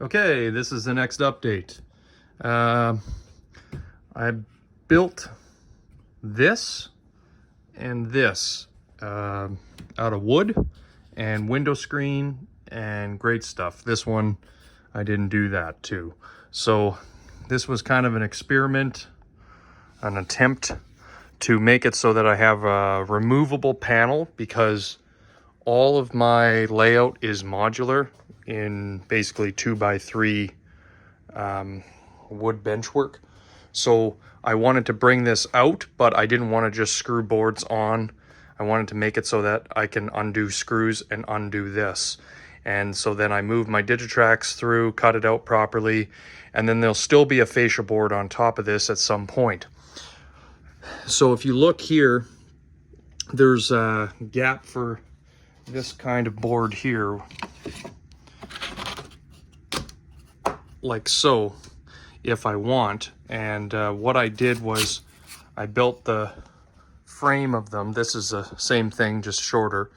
Okay, this is the next update. I built this and this out of wood and window screen and great stuff. This one, I didn't do that too. So this was kind of an experiment, an attempt to make it so that I have a removable panel, because all of my layout is modular in basically 2x3 wood benchwork. So I wanted to bring this out, but I didn't want to just screw boards on. I wanted to make it so that I can undo screws and undo this. And so then I moved my Digitrax through, cut it out properly, and then there'll still be a fascia board on top of this at some point. So if you look here, there's a gap for this kind of board here, like so, if I want. And what I did was I built the frame of them. This is the same thing, just shorter,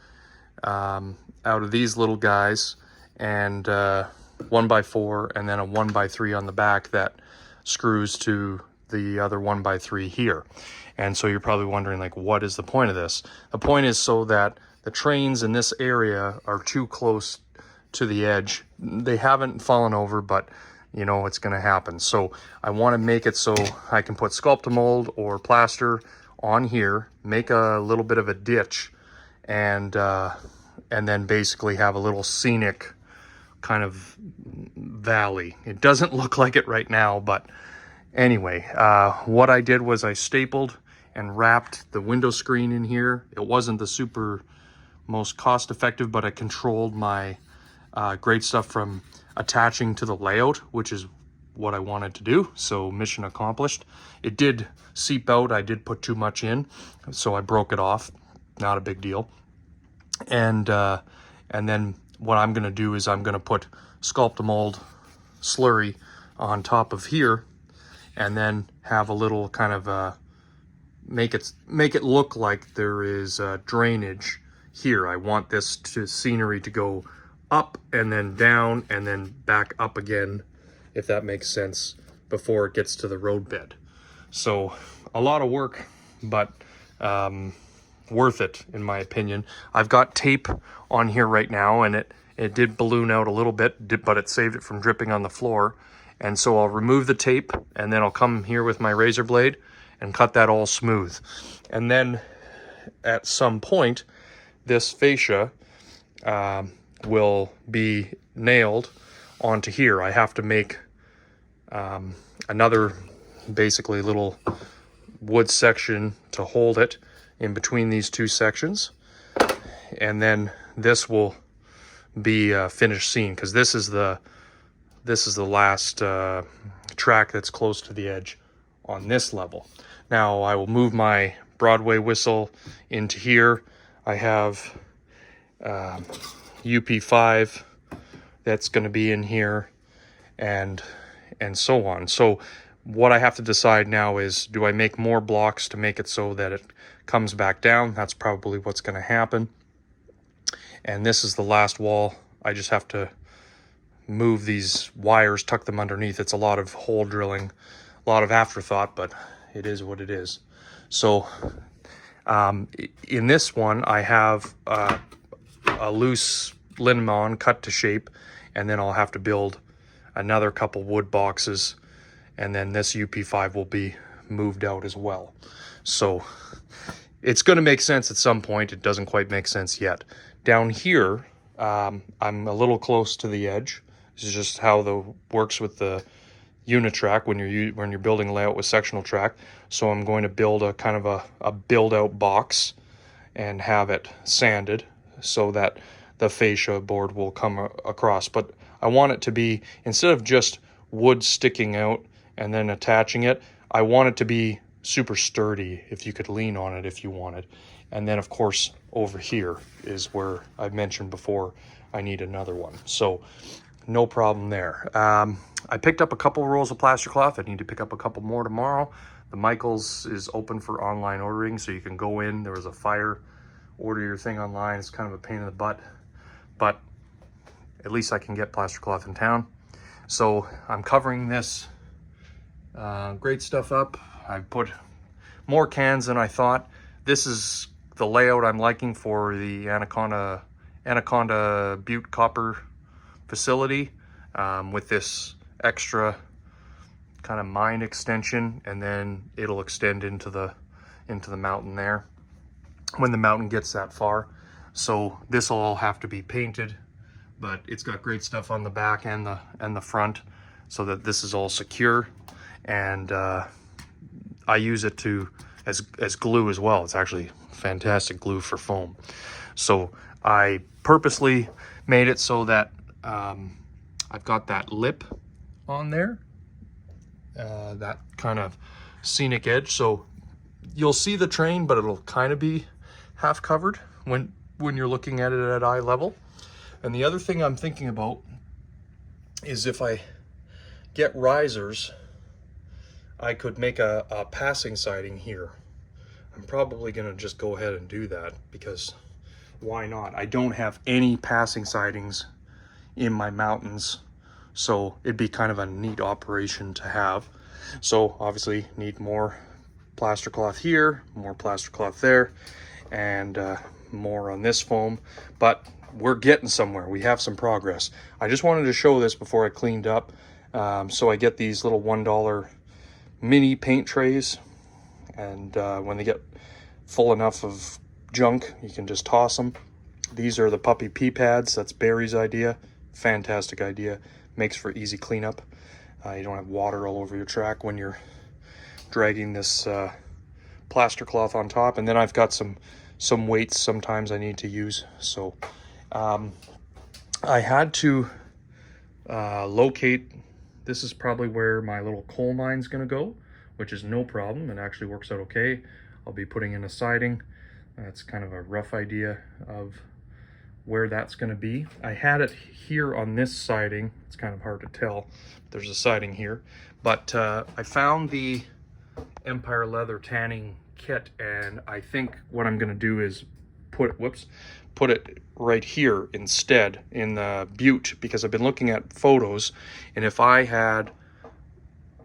out of these little guys, and 1x4, and then a 1x3 on the back that screws to the other 1x3 here. And so you're probably wondering, like, what is the point of this? The point is so that the trains in this area are too close to the edge. They haven't fallen over, but you know it's going to happen. So I want to make it so I can put Sculpt-A-Mold or plaster on here, make a little bit of a ditch, and then basically have a little scenic kind of valley. It doesn't look like it right now, but anyway, what I did was I stapled and wrapped the window screen in here. It wasn't the super most cost effective, but I controlled my great stuff from attaching to the layout, which is what I wanted to do. So mission accomplished. It did seep out. I did put too much in, so I broke it off. Not a big deal. And then what I'm going to do is I'm going to put Sculpt-A-Mold slurry on top of here, and then have a little kind of make it look like there is drainage here. I want this scenery to go up and then down and then back up again, if that makes sense, before it gets to the roadbed. So a lot of work, but worth it in my opinion. I've got tape on here right now, and it did balloon out a little bit, but it saved it from dripping on the floor. And so I'll remove the tape, and then I'll come here with my razor blade and cut that all smooth. And then at some point, this fascia will be nailed onto here. I have to make another basically little wood section to hold it in between these two sections, and then this will be a finished scene, because this is the last track that's close to the edge on this level. Now I will move my Broadway whistle into here. I have UP5 that's going to be in here, and so on. So what I have to decide now is, do I make more blocks to make it so that it comes back down? That's probably what's going to happen. And this is the last wall. I just have to move these wires, tuck them underneath. It's a lot of hole drilling, a lot of afterthought, but it is what it is. So in this one, I have a loose linimon cut to shape, and then I'll have to build another couple wood boxes, and then this UP5 will be moved out as well. So it's going to make sense at some point. It doesn't quite make sense yet. Down here, I'm a little close to the edge. This is just how the works with the Unitrack when you're building a layout with sectional track. So I'm going to build a kind of a build out box and have it sanded so that the fascia board will come across. But I want it to be, instead of just wood sticking out and then attaching it, I want it to be super sturdy, if you could lean on it if you wanted. And then of course over here is where I mentioned before I need another one. So no problem there. I picked up a couple rolls of plaster cloth. I need to pick up a couple more tomorrow. The Michaels is open for online ordering, so you can go in. There was a fire, order your thing online. It's kind of a pain in the butt, but at least I can get plaster cloth in town. So I'm covering this great stuff up. I put more cans than I thought. This is the layout I'm liking for the Anaconda Butte copper facility, with this extra kind of mine extension, and then it'll extend into the mountain there when the mountain gets that far. So this will all have to be painted, but it's got great stuff on the back and the front, so that this is all secure. And I use it as glue as well. It's actually fantastic glue for foam. So I purposely made it so that I've got that lip on there, that kind of scenic edge. So you'll see the train, but it'll kind of be half covered when you're looking at it at eye level. And the other thing I'm thinking about is if I get risers, I could make a passing siding here. I'm probably gonna just go ahead and do that, because why not? I don't have any passing sidings in my mountains, so it'd be kind of a neat operation to have. So obviously need more plaster cloth here, more plaster cloth there, and more on this foam, but we're getting somewhere. We have some progress. I just wanted to show this before I cleaned up. So I get these little $1 mini paint trays, and when they get full enough of junk, you can just toss them. These are the puppy pee pads. That's Barry's idea. Fantastic idea. Makes for easy cleanup. You don't have water all over your track when you're dragging this plaster cloth on top. And then I've got some weights sometimes I need to use. So I had to locate. This is probably where my little coal mine's gonna go, which is no problem. It actually works out okay. I'll be putting in a siding. That's kind of a rough idea of where that's gonna be. I had it here on this siding. It's kind of hard to tell. There's a siding here. But I found the Empire Leather tanning kit, and I think what I'm gonna do is put it right here instead in the Butte, because I've been looking at photos, and if I had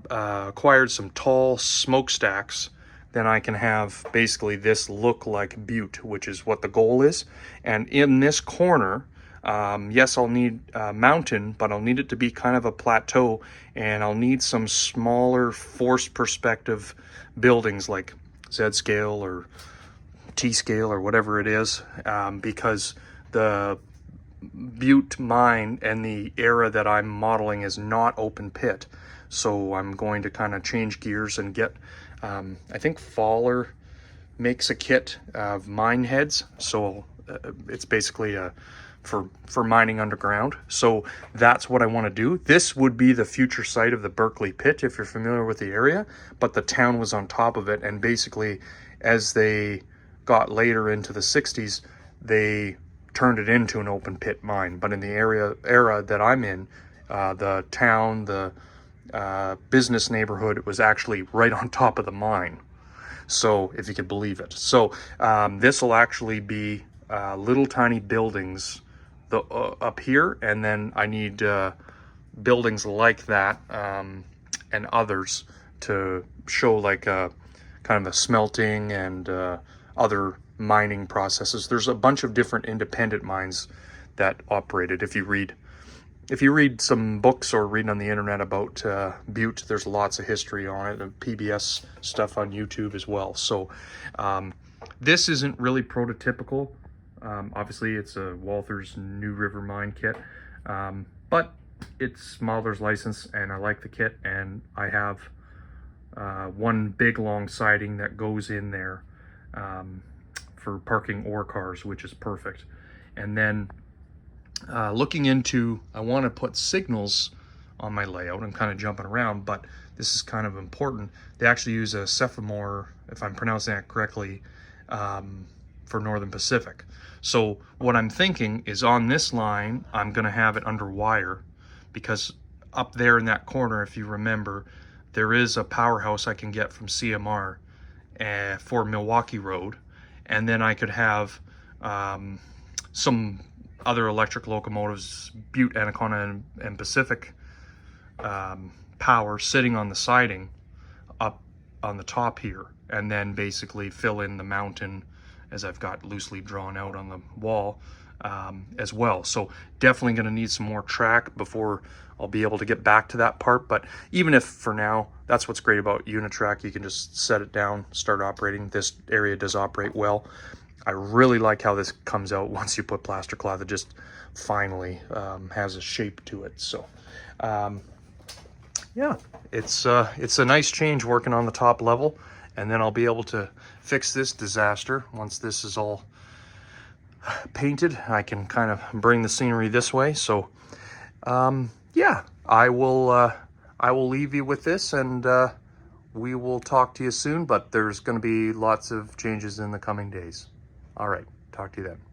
acquired some tall smokestacks, then I can have basically this look like Butte, which is what the goal is. And in this corner, yes, I'll need a mountain, but I'll need it to be kind of a plateau, and I'll need some smaller forced perspective buildings like Z-scale or T-scale or whatever it is, because the Butte mine and the era that I'm modeling is not open pit. So I'm going to kind of change gears and get, I think Faller makes a kit of mine heads. So it's basically for mining underground. So that's what I want to do. This would be the future site of the Berkeley pit, if you're familiar with the area, but the town was on top of it. And basically, as they got later into the 60s, they turned it into an open pit mine. But in the era that I'm in, the town, the business neighborhood, it was actually right on top of the mine. So if you could believe it. So this will actually be little tiny buildings up here, and then I need buildings like that and others to show like kind of a smelting and other mining processes. There's a bunch of different independent mines that operated. If you read some books or read on the internet about Butte, there's lots of history on it, and PBS stuff on YouTube as well. So this isn't really prototypical. Obviously, it's a Walther's New River Mine kit, but it's Mahler's license, and I like the kit, and I have one big long siding that goes in there for parking ore cars, which is perfect. And then looking into, I want to put signals on my layout. I'm kind of jumping around, but this is kind of important. They actually use a Cephomore, if I'm pronouncing that correctly, for Northern Pacific. So what I'm thinking is on this line, I'm going to have it under wire, because up there in that corner, if you remember, there is a powerhouse I can get from CMR for Milwaukee Road. And then I could have some other electric locomotives, Butte, Anaconda, and Pacific power sitting on the siding up on the top here, and then basically fill in the mountain as I've got loosely drawn out on the wall as well. So definitely going to need some more track before I'll be able to get back to that part. But even if for now, that's what's great about Unitrack. You can just set it down, start operating. This area does operate well. I really like how this comes out once you put plaster cloth. It just finally has a shape to it. So yeah, it's a nice change working on the top level, and then I'll be able to fix this disaster once this is all painted. I can kind of bring the scenery this way. So yeah, I will leave you with this, and we will talk to you soon, but there's going to be lots of changes in the coming days. All right, talk to you then.